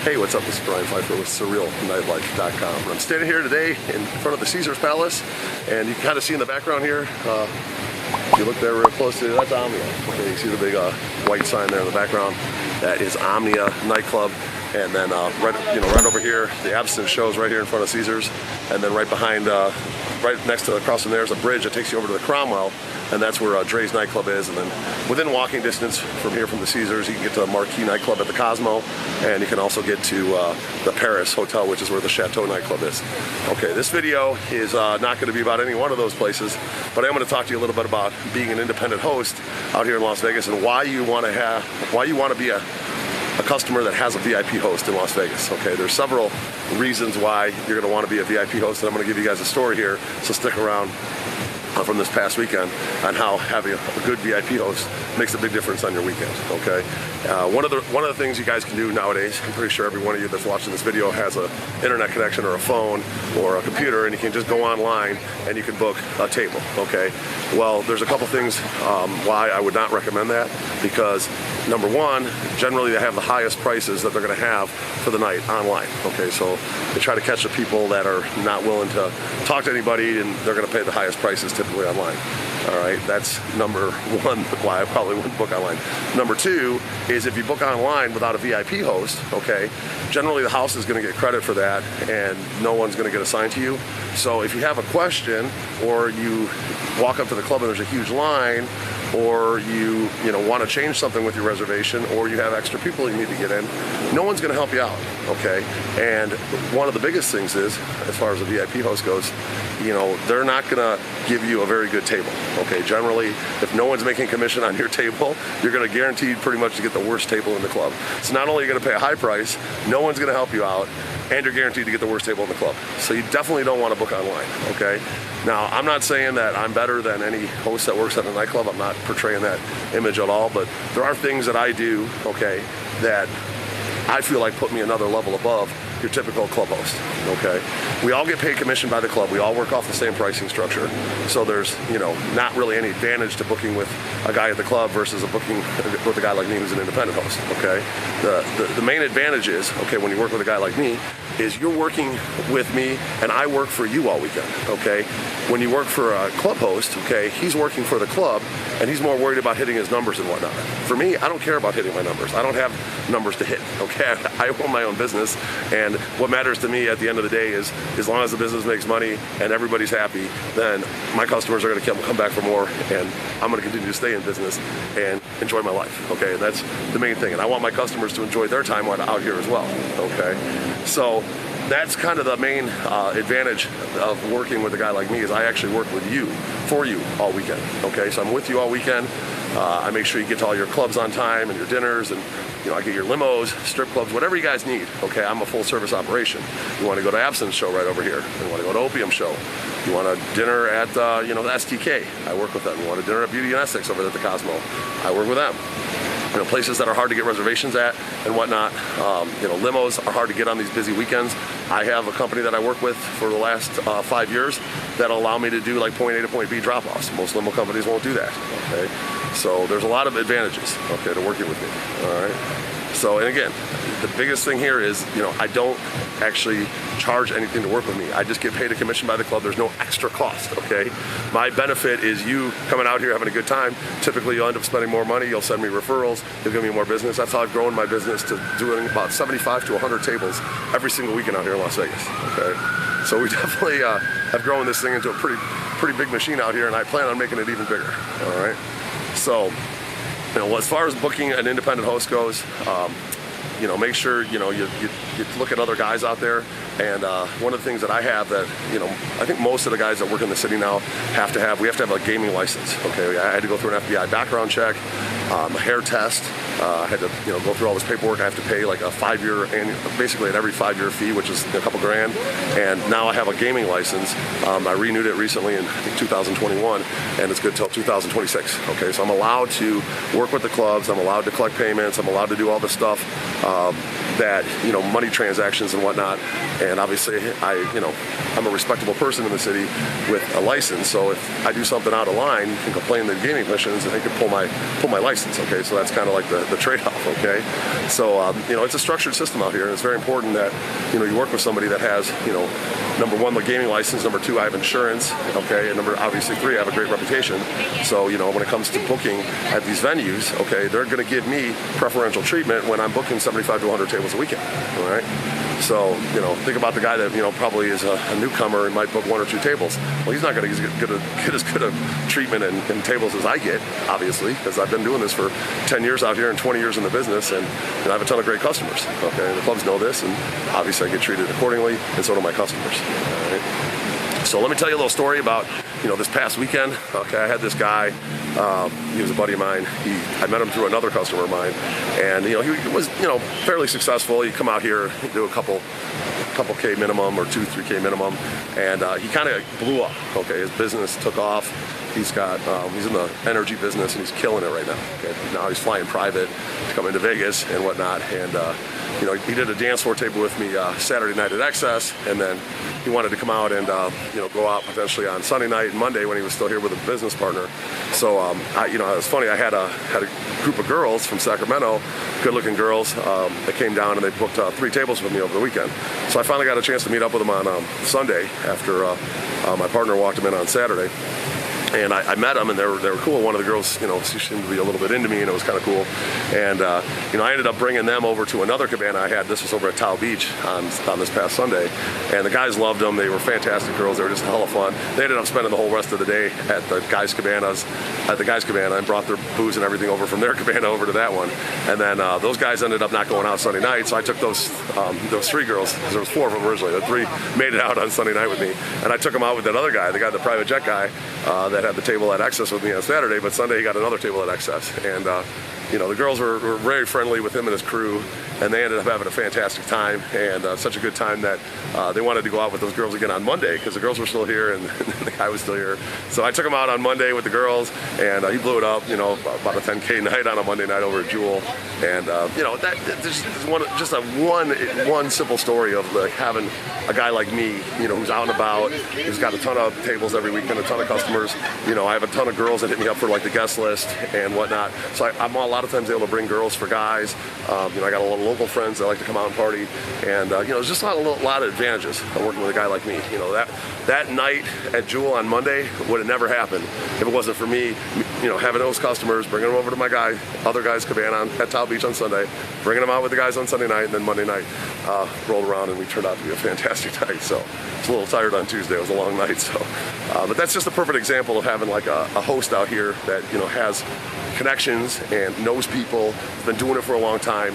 Hey, what's up? This is Brian Pfeiffer with SurrealNightlife.com. I'm standing here today in front of the Caesars Palace, and you can kind of see in the background here, if you look there real close to it, that's Omnia. Okay, you see the big white sign there in the background. That is Omnia Nightclub. And then right over here, the Absinthe Show is right here in front of Caesars. And then right behind, right next to across from there is a bridge that takes you over to the Cromwell, and that's where Dre's nightclub is. And then within walking distance from here from the Caesars, you can get to the Marquee nightclub at the Cosmo, and you can also get to the Paris Hotel, which is where the Chateau nightclub is. Okay, this video is not going to be about any one of those places, but I am going to talk to you a little bit about being an independent host out here in Las Vegas and why you want to be a customer that has a VIP host in Las Vegas. Okay, there's several reasons why you're going to want to be a VIP host, and I'm going to give you guys a story here, so stick around from this past weekend on how having a good VIP host makes a big difference on your weekend. Okay, one of the things you guys can do nowadays, I'm pretty sure every one of you that's watching this video has an internet connection or a phone or a computer, and you can just go online and you can book a table. Okay, well, there's a couple things why I would not recommend that, because number one, generally they have the highest prices that they're going to have for the night online. Okay, so they try to catch the people that are not willing to talk to anybody, and they're going to pay the highest prices typically online. All right, that's number one why I probably wouldn't book online. Number two is if you book online without a VIP host, okay, generally the house is going to get credit for that, and no one's going to get assigned to you. So if you have a question, or you walk up to the club and there's a huge line, or you want to change something with your reservation, or you have extra people you need to get in, no one's going to help you out. Okay, and one of the biggest things is, as far as a VIP host goes, they're not going to give you a very good table. Okay, generally, if no one's making commission on your table, you're going to guarantee pretty much to get the worst table in the club. So not only are you going to pay a high price, no one's going to help you out, and you're guaranteed to get the worst table in the club. So you definitely don't want to book online. Okay, now I'm not saying that I'm better than any host that works at a nightclub. I'm not portraying that image at all, but there are things that I do, okay, that I feel like put me another level above your typical club host. Okay, we all get paid commission by the club. We all work off the same pricing structure. So there's not really any advantage to booking with a guy at the club versus a booking with a guy like me who's an independent host. Okay, the main advantage is, okay, when you work with a guy like me, is you're working with me and I work for you all weekend. Okay, when you work for a club host, okay, he's working for the club and he's more worried about hitting his numbers and whatnot. For me, I don't care about hitting my numbers. I don't have numbers to hit. Okay, I own my own business, and what matters to me at the end of the day is, as long as the business makes money and everybody's happy, then my customers are going to come back for more, and I'm going to continue to stay in business and enjoy my life. Okay, and that's the main thing, and I want my customers to enjoy their time out here as well. Okay, so that's kind of the main advantage of working with a guy like me, is I actually work with you, for you, all weekend. Okay, so I'm with you all weekend. I make sure you get to all your clubs on time and your dinners, and I get your limos, strip clubs, whatever you guys need. Okay, I'm a full service operation. You want to go to Absinthe Show right over here. You want to go to Opium Show. You want a dinner at the STK. I work with them. You want a dinner at Beauty and Essex over at the Cosmo. I work with them. Places that are hard to get reservations at and whatnot. Limos are hard to get on these busy weekends. I have a company that I work with for the last 5 years that allow me to do like point A to point B drop-offs. Most limo companies won't do that. Okay, so there's a lot of advantages, okay, to working with me. All right. So, and again, the biggest thing here is, I don't actually charge anything to work with me. I just get paid a commission by the club. There's no extra cost, okay? My benefit is you coming out here having a good time. Typically, you'll end up spending more money. You'll send me referrals. You'll give me more business. That's how I've grown my business to doing about 75 to 100 tables every single weekend out here in Las Vegas, okay? So we definitely have grown this thing into a pretty big machine out here, and I plan on making it even bigger, all right? So, as far as booking an independent host goes, make sure you look at other guys out there. And one of the things that I have that I think most of the guys that work in the city now we have to have a gaming license. Okay, I had to go through an FBI background check, a hair test. I had to go through all this paperwork. I have to pay like a 5-year annual, basically at every 5-year fee, which is a couple grand. And now I have a gaming license. I renewed it recently in, I think, 2021, and it's good till 2026. Okay, so I'm allowed to work with the clubs. I'm allowed to collect payments. I'm allowed to do all this stuff. that, you know, money transactions and whatnot. And obviously I'm a respectable person in the city with a license. So if I do something out of line, you can complain to the gaming commissions and they can pull my license. Okay, so that's kind of like the trade-off. Okay, so you know, it's a structured system out here, and it's very important that, you know, you work with somebody that has, you know, number one, the gaming license, number two, I have insurance, okay, and obviously three, I have a great reputation. So, you know, when it comes to booking at these venues, okay, they're going to give me preferential treatment when I'm booking 75 to 100 tables a weekend, all right? So, you know, think about the guy that, you know, probably is a newcomer and might book one or two tables. Well, he's not going to get as good a treatment and tables as I get, obviously, because I've been doing this for 10 years out here and 20 years in the business, and I have a ton of great customers, okay? And the clubs know this, and obviously I get treated accordingly, and so do my customers, all right? So let me tell you a little story about, you know, this past weekend. Okay, I had this guy, he was a buddy of mine. I met him through another customer of mine, and, you know, he was, you know, fairly successful. He'd come out here, do a couple K minimum or 2-3K minimum, and he kind of blew up. Okay, his business took off. He's in the energy business and he's killing it right now. Okay, now he's flying private to come into Vegas and whatnot, and you know, he did a dance floor table with me Saturday night at Excess, and then he wanted to come out and you know, go out potentially on Sunday night and Monday when he was still here with a business partner. So you know, it was funny. I had a group of girls from Sacramento, good-looking girls, that came down and they booked 3 tables with me over the weekend. So I finally got a chance to meet up with them on Sunday after my partner walked them in on Saturday. And I met them, and they were cool. One of the girls, you know, she seemed to be a little bit into me, and it was kind of cool. And you know, I ended up bringing them over to another cabana I had. This was over at TAO Beach on this past Sunday, and the guys loved them. They were fantastic girls. They were just a hell of fun. They ended up spending the whole rest of the day at the guys' cabana, and brought their booze and everything over from their cabana over to that one. And then those guys ended up not going out Sunday night, so I took those 3 girls, because there was 4 of them originally. The 3 made it out on Sunday night with me, and I took them out with that other guy, the private jet guy, that had the table at Excess with me on Saturday, but Sunday he got another table at Excess. And you know, the girls were very friendly with him and his crew, and they ended up having a fantastic time, and such a good time that they wanted to go out with those girls again on Monday, because the girls were still here and the guy was still here. So I took him out on Monday with the girls, and he blew it up, you know, about a 10K night on a Monday night over at Jewel. And you know, there's one simple story of like having a guy like me, you know, who's out and about, who's got a ton of tables every weekend, a ton of customers. You know, I have a ton of girls that hit me up for like the guest list and whatnot. So I'm a lot of times able to bring girls for guys. You know, I got a lot of local friends that like to come out and party, and you know, there's just a lot of advantages of working with a guy like me. You know, that night at Jewel on Monday would have never happened if it wasn't for me, you know, having those customers, bringing them over to my other guy's cabana at TAO Beach on Sunday, bringing them out with the guys on Sunday night, and then Monday night rolled around and we turned out to be a fantastic night. So I was a little tired on Tuesday. It was a long night. So, but that's just a perfect example of having like a host out here that, you know, has connections and knows people, has been doing it for a long time.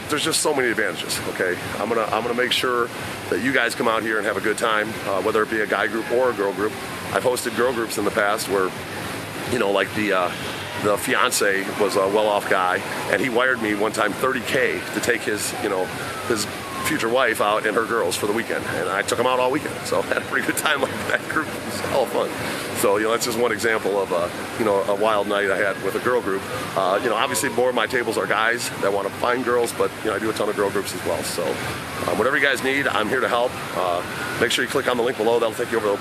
There's just so many advantages. Okay, I'm gonna make sure that you guys come out here and have a good time, whether it be a guy group or a girl group. I've hosted girl groups in the past where, you know, like the fiance was a well-off guy, and he wired me one time $30K to take his future wife out and her girls for the weekend, and I took them out all weekend. So I had a pretty good time like that group. It was all fun. So, you know, that's just one example of you know, a wild night I had with a girl group. You know, obviously more of my tables are guys that want to find girls, but you know, I do a ton of girl groups as well. So whatever you guys need, I'm here to help. Make sure you click on the link below. That'll take you over to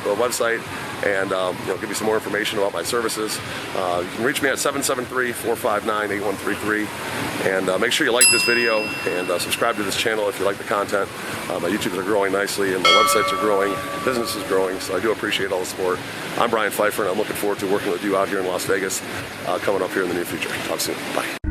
the website, and you know, give you some more information about my services. You can reach me at 773-459-8133, and make sure you like this video and subscribe to this channel if you like the content. My YouTubes are growing nicely, and my websites are growing, business is growing, so I do appreciate all the support. I'm Brian Pfeiffer, and I'm looking forward to working with you out here in Las Vegas coming up here in the near future. Talk soon. Bye.